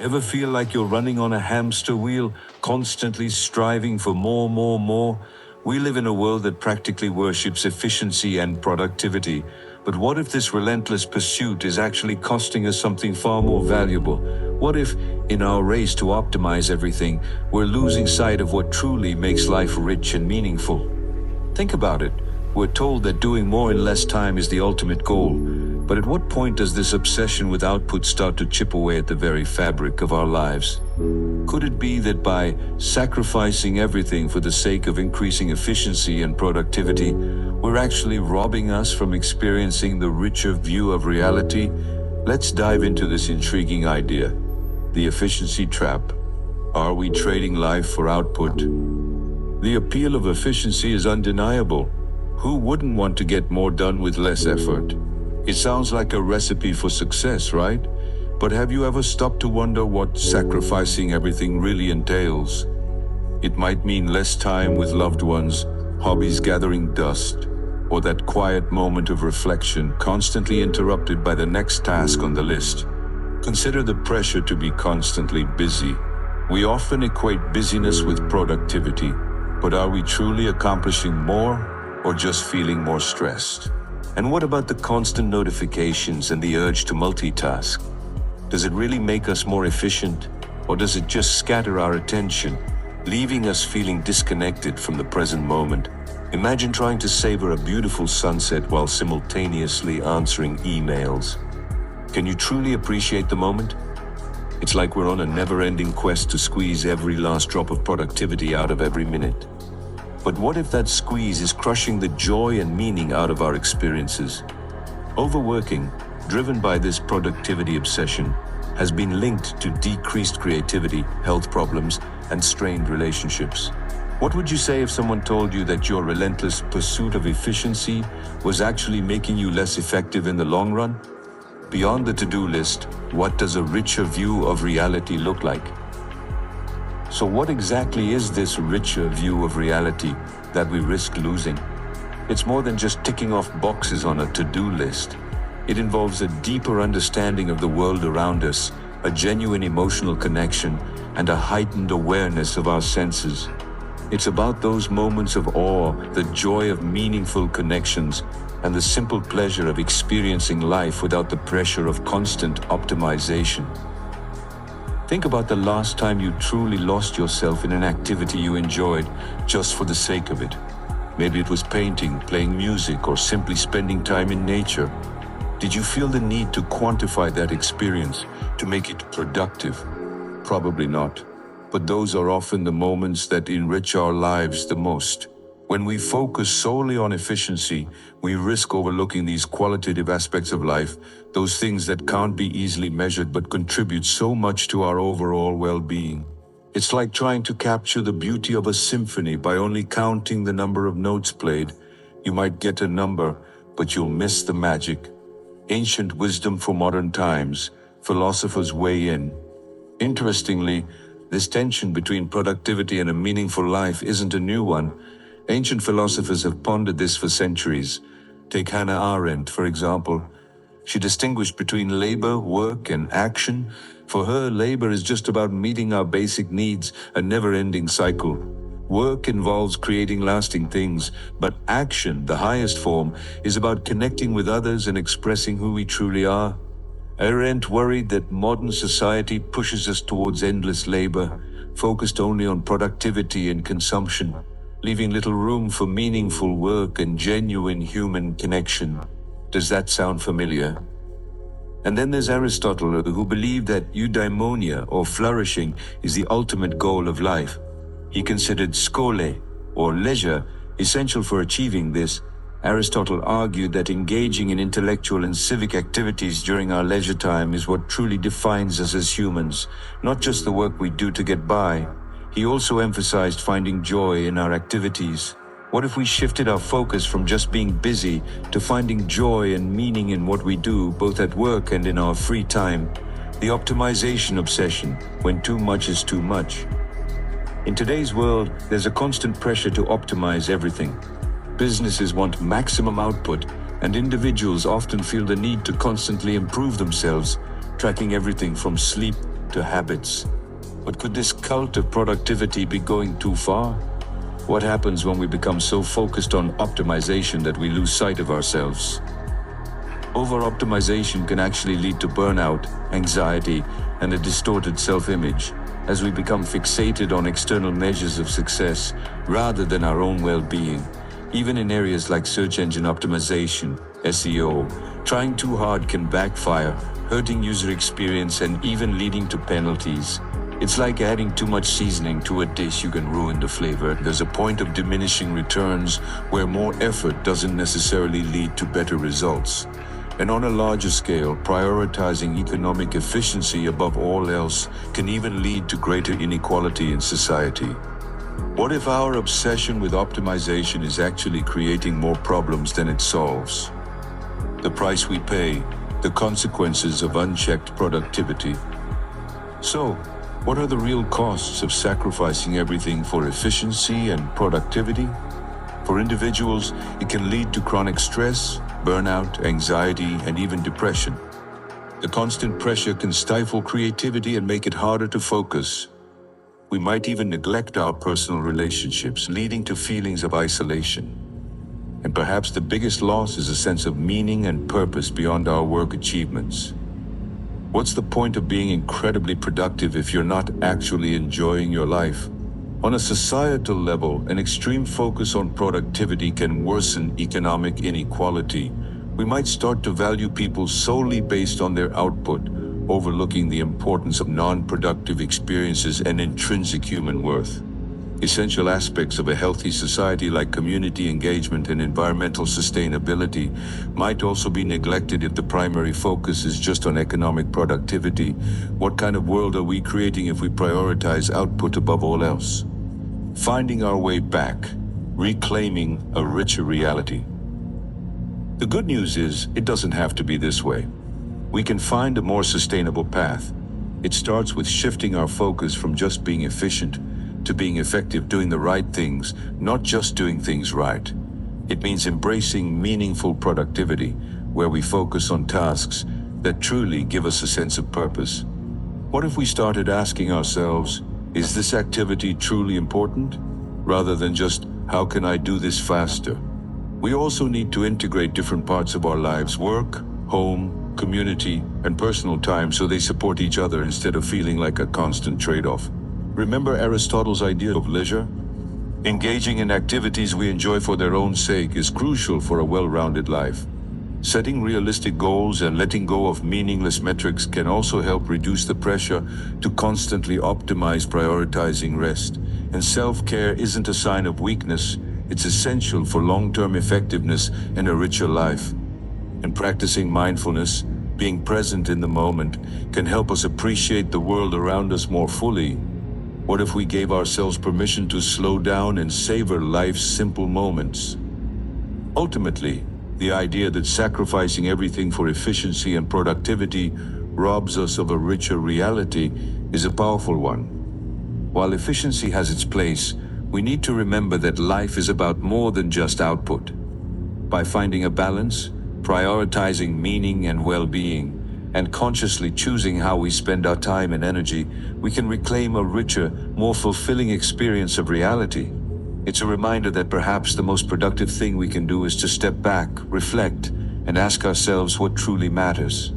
Ever feel like you're running on a hamster wheel, constantly striving for more, more, more? We live in a world that practically worships efficiency and productivity. But what if this relentless pursuit is actually costing us something far more valuable? What if, in our race to optimize everything, we're losing sight of what truly makes life rich and meaningful? Think about it. We're told that doing more in less time is the ultimate goal. But at what point does this obsession with output start to chip away at the very fabric of our lives? Could it be that by sacrificing everything for the sake of increasing efficiency and productivity, we're actually robbing us from experiencing the richer view of reality? Let's dive into this intriguing idea. The efficiency trap. Are we trading life for output? The appeal of efficiency is undeniable. Who wouldn't want to get more done with less effort? It sounds like a recipe for success, right? But have you ever stopped to wonder what sacrificing everything really entails? It might mean less time with loved ones, hobbies gathering dust, or that quiet moment of reflection constantly interrupted by the next task on the list. Consider the pressure to be constantly busy. We often equate busyness with productivity, but are we truly accomplishing more or just feeling more stressed? And what about the constant notifications and the urge to multitask? Does it really make us more efficient, or does it just scatter our attention, leaving us feeling disconnected from the present moment? Imagine trying to savor a beautiful sunset while simultaneously answering emails. Can you truly appreciate the moment? It's like we're on a never-ending quest to squeeze every last drop of productivity out of every minute. But what if that squeeze is crushing the joy and meaning out of our experiences? Overworking, driven by this productivity obsession, has been linked to decreased creativity, health problems, and strained relationships. What would you say if someone told you that your relentless pursuit of efficiency was actually making you less effective in the long run? Beyond the to-do list, what does a richer view of reality look like? So what exactly is this richer view of reality that we risk losing? It's more than just ticking off boxes on a to-do list. It involves a deeper understanding of the world around us, a genuine emotional connection, and a heightened awareness of our senses. It's about those moments of awe, the joy of meaningful connections, and the simple pleasure of experiencing life without the pressure of constant optimization. Think about the last time you truly lost yourself in an activity you enjoyed just for the sake of it. Maybe it was painting, playing music, or simply spending time in nature. Did you feel the need to quantify that experience to make it productive? Probably not. But those are often the moments that enrich our lives the most. When we focus solely on efficiency, we risk overlooking these qualitative aspects of life, those things that can't be easily measured but contribute so much to our overall well-being. It's like trying to capture the beauty of a symphony by only counting the number of notes played. You might get a number, but you'll miss the magic. Ancient wisdom for modern times, philosophers weigh in. Interestingly, this tension between productivity and a meaningful life isn't a new one. Ancient philosophers have pondered this for centuries. Take Hannah Arendt, for example. She distinguished between labor, work, and action. For her, labor is just about meeting our basic needs, a never-ending cycle. Work involves creating lasting things, but action, the highest form, is about connecting with others and expressing who we truly are. Arendt worried that modern society pushes us towards endless labor, focused only on productivity and consumption, leaving little room for meaningful work and genuine human connection. Does that sound familiar? And then there's Aristotle, who believed that eudaimonia, or flourishing, is the ultimate goal of life. He considered schole, or leisure, essential for achieving this. Aristotle argued that engaging in intellectual and civic activities during our leisure time is what truly defines us as humans, not just the work we do to get by. He also emphasized finding joy in our activities. What if we shifted our focus from just being busy to finding joy and meaning in what we do, both at work and in our free time? The optimization obsession, when too much is too much. In today's world, there's a constant pressure to optimize everything. Businesses want maximum output, and individuals often feel the need to constantly improve themselves, tracking everything from sleep to habits. But could this cult of productivity be going too far? What happens when we become so focused on optimization that we lose sight of ourselves? Over-optimization can actually lead to burnout, anxiety, and a distorted self-image, as we become fixated on external measures of success rather than our own well-being. Even in areas like search engine optimization, SEO, trying too hard can backfire, hurting user experience and even leading to penalties. It's like adding too much seasoning to a dish, you can ruin the flavor. There's a point of diminishing returns where more effort doesn't necessarily lead to better results. And on a larger scale, prioritizing economic efficiency above all else can even lead to greater inequality in society. What if our obsession with optimization is actually creating more problems than it solves? The price we pay, the consequences of unchecked productivity. So, what are the real costs of sacrificing everything for efficiency and productivity? For individuals, it can lead to chronic stress, burnout, anxiety, and even depression. The constant pressure can stifle creativity and make it harder to focus. We might even neglect our personal relationships, leading to feelings of isolation. And perhaps the biggest loss is a sense of meaning and purpose beyond our work achievements. What's the point of being incredibly productive if you're not actually enjoying your life? On a societal level, an extreme focus on productivity can worsen economic inequality. We might start to value people solely based on their output, overlooking the importance of non-productive experiences and intrinsic human worth. Essential aspects of a healthy society like community engagement and environmental sustainability might also be neglected if the primary focus is just on economic productivity. What kind of world are we creating if we prioritize output above all else? Finding our way back, reclaiming a richer reality. The good news is, it doesn't have to be this way. We can find a more sustainable path. It starts with shifting our focus from just being efficient to being effective, doing the right things, not just doing things right. It means embracing meaningful productivity, where we focus on tasks that truly give us a sense of purpose. What if we started asking ourselves, is this activity truly important? Rather than just, how can I do this faster? We also need to integrate different parts of our lives, work, home, community, and personal time, so they support each other instead of feeling like a constant trade-off. Remember Aristotle's idea of leisure? Engaging in activities we enjoy for their own sake is crucial for a well-rounded life. Setting realistic goals and letting go of meaningless metrics can also help reduce the pressure to constantly optimize, prioritizing rest. And self-care isn't a sign of weakness, it's essential for long-term effectiveness and a richer life. And practicing mindfulness, being present in the moment, can help us appreciate the world around us more fully. What if we gave ourselves permission to slow down and savor life's simple moments? Ultimately, the idea that sacrificing everything for efficiency and productivity robs us of a richer reality is a powerful one. While efficiency has its place, we need to remember that life is about more than just output. By finding a balance, prioritizing meaning and well-being, and consciously choosing how we spend our time and energy, we can reclaim a richer, more fulfilling experience of reality. It's a reminder that perhaps the most productive thing we can do is to step back, reflect, and ask ourselves what truly matters.